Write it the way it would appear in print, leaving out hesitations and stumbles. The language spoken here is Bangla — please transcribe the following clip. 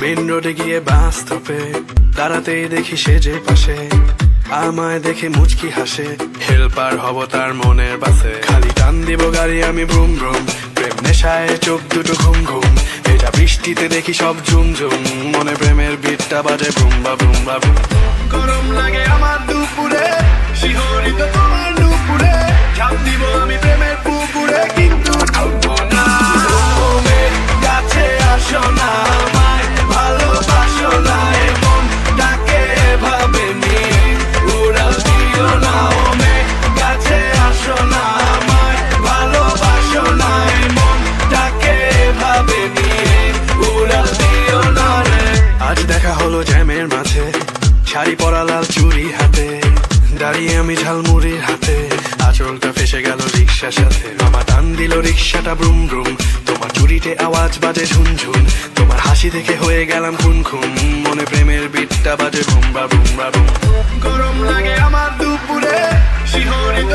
মেন রোডে গিয়ে বাস স্টপে দাঁড়াতেই দেখি সে যে পাশে আমায় দেখে মুচকি হাসে, হেল্পার হব তার মনের বাসে। খালি টান দিব গাড়ি আমি ব্রুম ব্রুম, প্রেম নেশায় চোখ দুটো ঘুম ঘুম। এটা বৃষ্টিতে দেখি সব ঝুম ঝুম, মনে প্রেমের বিটটা বাজে বুম বা বুম বা বুম। গরম লাগে আমার দুপুরে, শিহরিত তোমার নুপুরে, ঝাঁপ দিব আমি প্রেমের পুকুরে, কিন্তু ঢুকবো না। তুমি কাছে আসো না, আমায় ভালোবাসো না, এমন ডাকে এভাবে নিয়ে উড়াল দিও না। ওমে কাছে আসো না, আমায় ভালোবাসো না, এমন ডাকে এভাবে নিয়ে উড়াল দিও না রে। আজ দেখা হলো জ্যামের মাঝে, শাড়ি পরা লাল চুড়ি হাতে, দাঁড়িয়ে আমি ঝালমুড়ির হাতে, আঁচলটা ফেসে গেল রিক্সার সাথে। মামা টান দিল রিক্সাটা ব্রুম ব্রুম, তোমার চুরিতে আওয়াজ বাজে ঝুনঝুন, তোমার হাসি দেখে হয়ে গেলাম খুন খুন, মনে প্রেমের বিটটা বাজে বুম বা বুম বা বুম। গরম লাগে আমার দুপুরে, শিহরিত